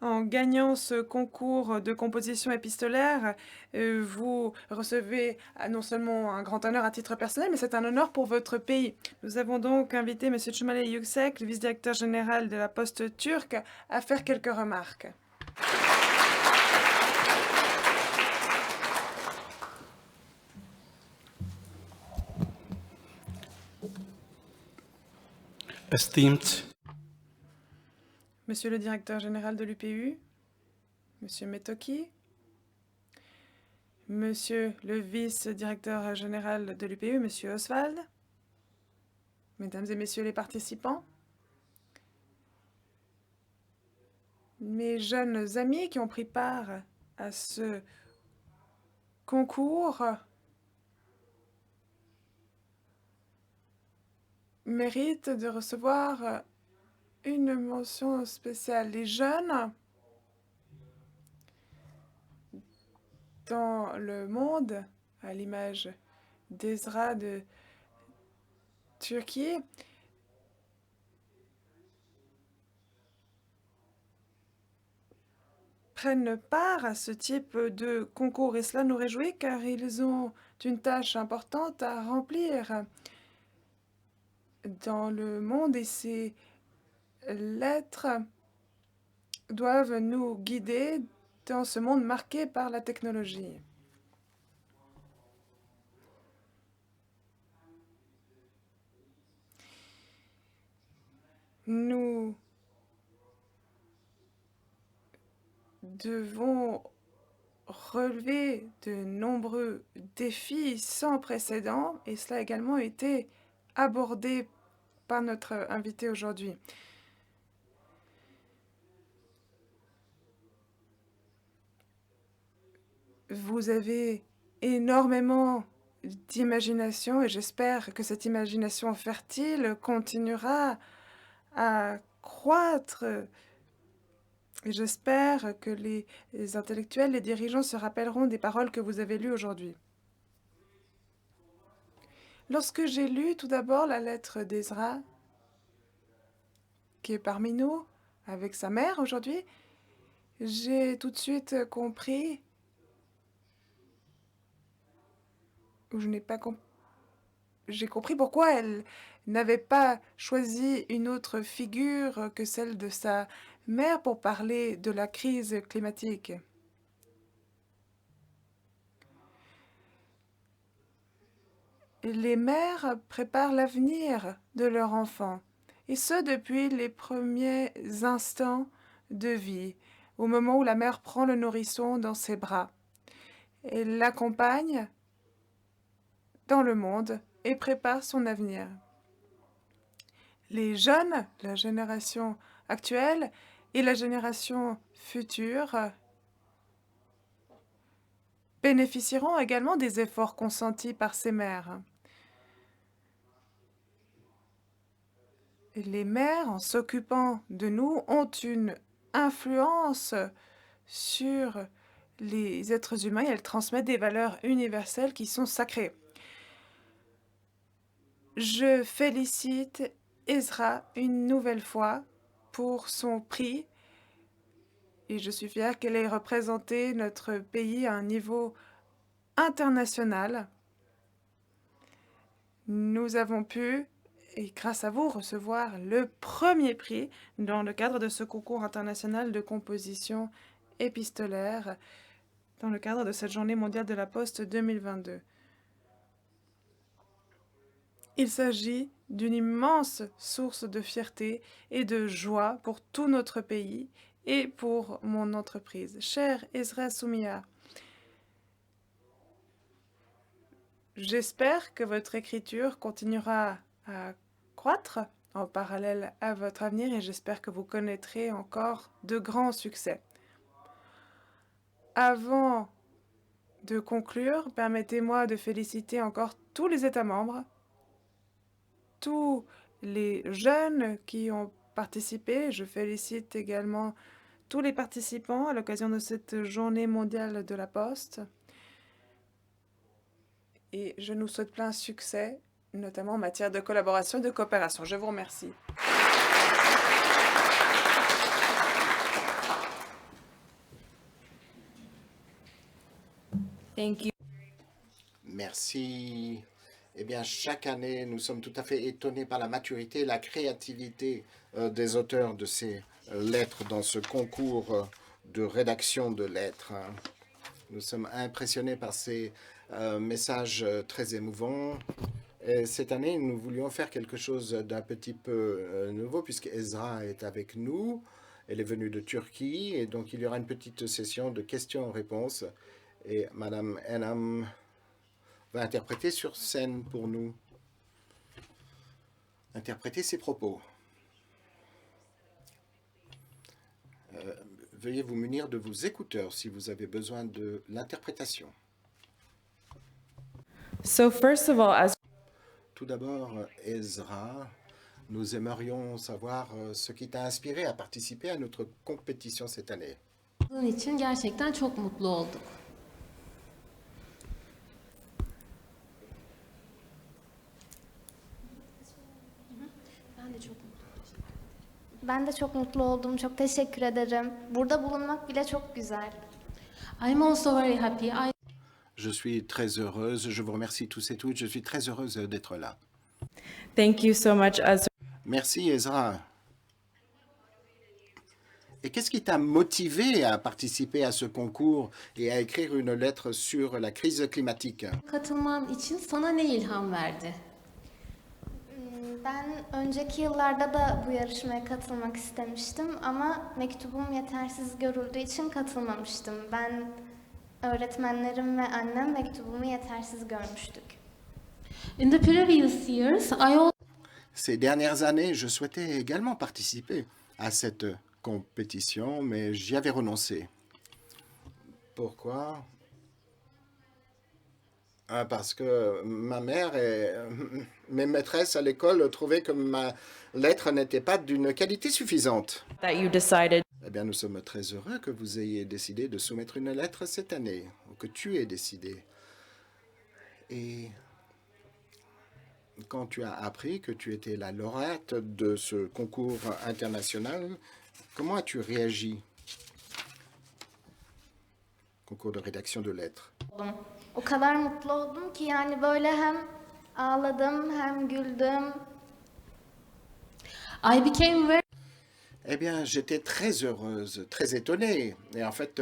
En gagnant ce concours de composition épistolaire, vous recevez non seulement un grand honneur à titre personnel, mais c'est un honneur pour votre pays. Nous avons donc invité M. Cumali Yüksek, le vice-directeur général de la Poste turque, à faire quelques remarques. Esteemed Monsieur le directeur général de l'UPU, Monsieur Metoki, Monsieur le vice-directeur général de l'UPU, Monsieur Oswald, Mesdames et Messieurs les participants, mes jeunes amis qui ont pris part à ce concours méritent de recevoir une mention spéciale. Les jeunes dans le monde, à l'image d'Ezra de Turquie, prennent part à ce type de concours et cela nous réjouit car ils ont une tâche importante à remplir dans le monde et ces lettres doivent nous guider dans ce monde marqué par la technologie. Nous devons relever de nombreux défis sans précédent et cela a également été abordé par notre invité aujourd'hui. Vous avez énormément d'imagination et j'espère que cette imagination fertile continuera à croître. Et j'espère que les intellectuels, les dirigeants se rappelleront des paroles que vous avez lues aujourd'hui. Lorsque j'ai lu tout d'abord la lettre d'Ezra, qui est parmi nous, avec sa mère aujourd'hui, j'ai tout de suite compris, ou je n'ai pas compris, j'ai compris pourquoi elle n'avait pas choisi une autre figure que celle de sa mère pour parler de la crise climatique. Les mères préparent l'avenir de leur enfant, et ce depuis les premiers instants de vie, au moment où la mère prend le nourrisson dans ses bras. Elle l'accompagne dans le monde et prépare son avenir. Les jeunes, la génération actuelle et la génération future bénéficieront également des efforts consentis par ces mères. Les mères, en s'occupant de nous, ont une influence sur les êtres humains et elles transmettent des valeurs universelles qui sont sacrées. Je félicite Ezra une nouvelle fois pour son prix et je suis fière qu'elle ait représenté notre pays à un niveau international. Nous avons pu, et grâce à vous, recevoir le premier prix dans le cadre de ce concours international de composition épistolaire dans le cadre de cette Journée mondiale de la Poste 2022. Il s'agit d'une immense source de fierté et de joie pour tout notre pays et pour mon entreprise. Cher Ezra Soumia, j'espère que votre écriture continuera à croître en parallèle à votre avenir et j'espère que vous connaîtrez encore de grands succès. Avant de conclure, permettez-moi de féliciter encore tous les États membres, tous les jeunes qui ont participé. Je félicite également tous les participants à l'occasion de cette Journée mondiale de la Poste. Et je nous souhaite plein succès, notamment en matière de collaboration et de coopération. Je vous remercie. Thank you. Merci. Eh bien, chaque année, nous sommes tout à fait étonnés par la maturité et la créativité des auteurs de ces lettres dans ce concours de rédaction de lettres. Nous sommes impressionnés par ces messages très émouvants. Et cette année, nous voulions faire quelque chose d'un petit peu nouveau puisque Ezra est avec nous. Elle est venue de Turquie et donc il y aura une petite session de questions-réponses. Et Madame Enham va interpréter sur scène pour nous. Interpréter ses propos. Veuillez vous munir de vos écouteurs si vous avez besoin de l'interprétation. So first of all, as Tout d'abord, Ezra, nous aimerions savoir ce qui t'a inspiré à participer à notre compétition cette année. Bunun için gerçekten çok mutlu olduk. Ben de çok mutluyum. Ben de çok mutlu oldum. Çok teşekkür ederim. Burada bulunmak bile çok güzel. I'm also very happy. Je suis très heureuse, je vous remercie tous et toutes, je suis très heureuse d'être là. thank you so much, Ezra. Merci Ezra. Et qu'est-ce qui t'a motivé à participer à ce concours et à écrire une lettre sur la crise climatique? Katılman için sana ne ilham verdi? Ben önceki yıllarda da bu yarışmaya katılmak istemiştim ama mektubum yetersiz görüldüğü için katılmamıştım. Ben, öğretmenlerim ve annem mektubumu yetersiz görmüştük. In the previous years, Ces dernières années, je souhaitais également participer à cette compétition, mais j'y avais renoncé. Pourquoi? Parce que ma mère et mes maîtresses à l'école trouvaient que ma lettre n'était pas d'une qualité suffisante. That you decided. Eh bien, nous sommes très heureux que vous ayez décidé de soumettre une lettre cette année, ou que tu aies décidé. Et quand tu as appris que tu étais la lauréate de ce concours international, comment as-tu réagi? Concours de rédaction de lettres. O kadar mutlu oldum ki yani böyle hem ağladım hem güldüm. I became very Eh bien, j'étais très heureuse, très étonnée. Et en fait,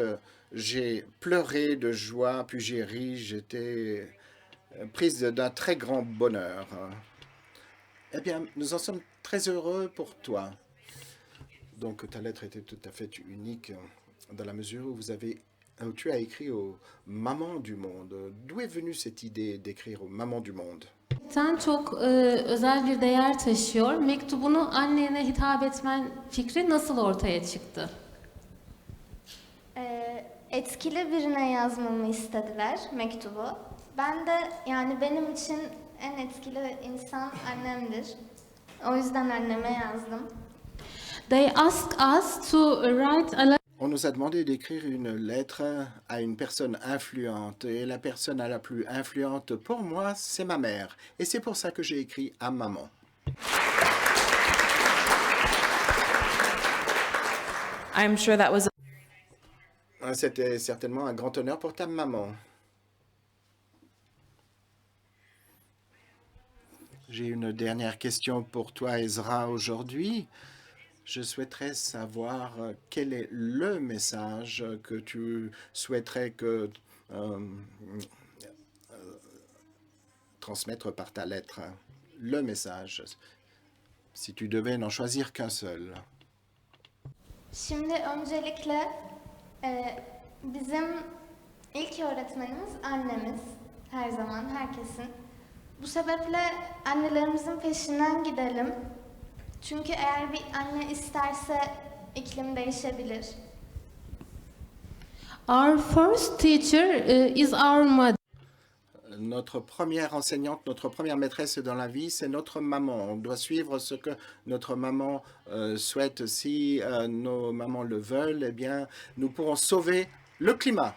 j'ai pleuré de joie, puis j'ai ri. J'étais prise d'un très grand bonheur. Eh bien, nous en sommes très heureux pour toi. Donc, ta lettre était tout à fait unique dans la mesure où où tu as écrit aux mamans du monde. D'où est venue cette idée d'écrire aux mamans du monde? çok özel bir değer taşıyor. Mektubunu annene hitap etmen fikri nasıl ortaya çıktı? Etkili birine yazmamı istediler mektubu. Ben de yani benim için en etkili insan annemdir. O yüzden anneme yazdım. They asked us to write a On nous a demandé d'écrire une lettre à une personne influente. Et la personne la plus influente pour moi, c'est ma mère. Et c'est pour ça que j'ai écrit à maman. I'm sure that was C'était certainement un grand honneur pour ta maman. J'ai une dernière question pour toi, Ezra, aujourd'hui. Je souhaiterais savoir quel est le message que tu souhaiterais que transmettre par ta lettre. Le message, si tu devais n'en choisir qu'un seul. Şimdi öncelikle bizim ilk öğretmenimiz annemiz. Her zaman herkesin. Bu sebeple annelerimizin peşinden gidelim. Çünkü eğer bir anne isterse iklim değişebilir. Our first teacher is our mother. Notre première enseignante, notre première maîtresse dans la vie, c'est notre maman. On doit suivre ce que notre maman souhaite. Si nos mamans le veulent, eh bien, nous pourrons sauver le climat.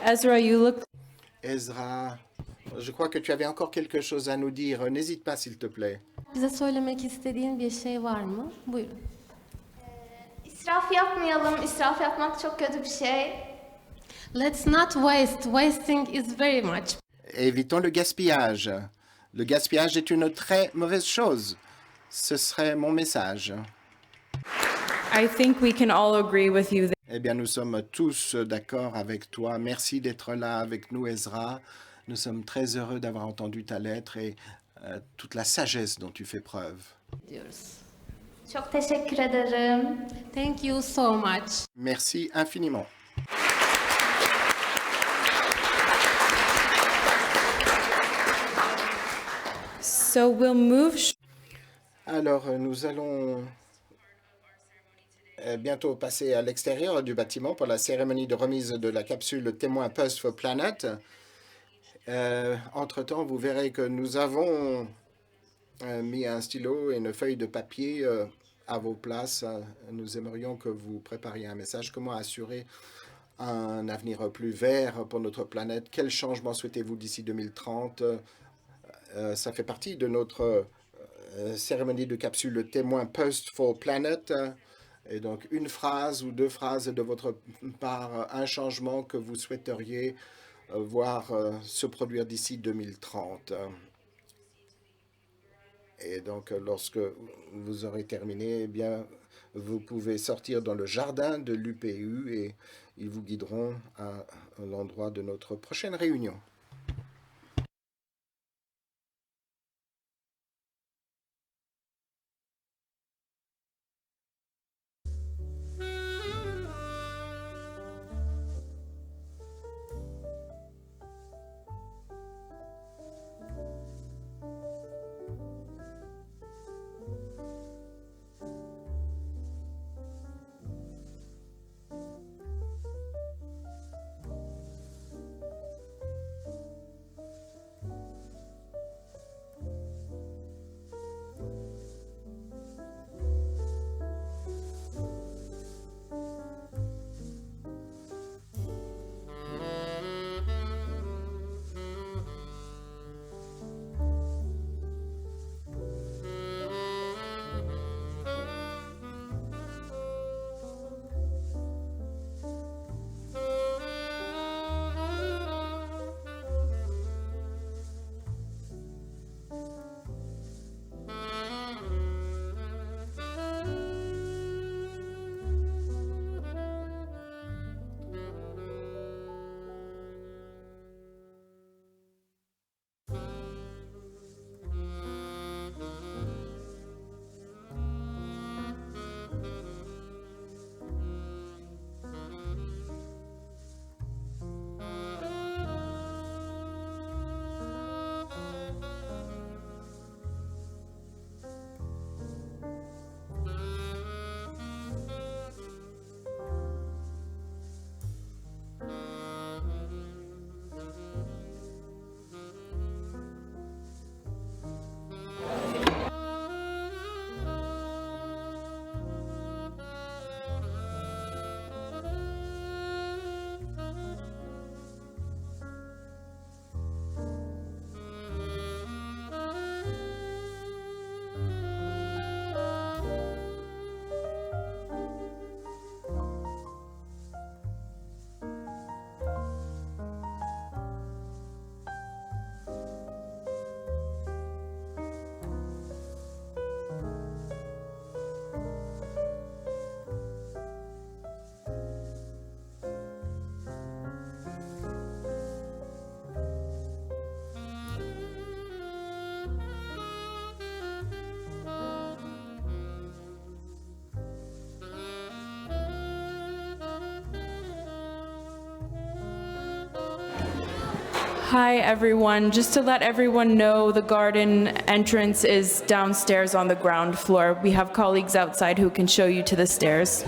Ezra, you look Ezra, je crois que tu avais encore quelque chose à nous dire. N'hésite pas, s'il te plaît. Bize söylemek istediğin bir şey var mı? Buyurun. İsraf yapmayalım. İsraf yapmak çok kötü bir şey. Let's not waste. Wasting is very much. Évitons le gaspillage. Le gaspillage est une très mauvaise chose. Ce serait mon message. I think we can all agree with you. Eh bien, nous sommes tous d'accord avec toi. Merci d'être là avec nous, Ezra. Nous sommes très heureux d'avoir entendu ta lettre et toute la sagesse dont tu fais preuve. Diyoruz. Çok teşekkür ederim. Thank you so much. Merci infiniment. So we'll move. Alors, nous allons bientôt passer à l'extérieur du bâtiment pour la cérémonie de remise de la capsule témoin Pulse for Planet. Entre-temps, vous verrez que nous avons mis un stylo et une feuille de papier à vos places. Nous aimerions que vous prépariez un message. Comment assurer un avenir plus vert pour notre planète? Quels changements souhaitez-vous d'ici 2030? Ça fait partie de notre cérémonie de capsule témoin Post for Planet. Et donc, une phrase ou deux phrases de votre part, un changement que vous souhaiteriez voir se produire d'ici 2030. Et donc, lorsque vous aurez terminé, eh bien, vous pouvez sortir dans le jardin de l'UPU et ils vous guideront à l'endroit de notre prochaine réunion. Hi, everyone. Just to let everyone know, the garden entrance is downstairs on the ground floor. We have colleagues outside who can show you to the stairs.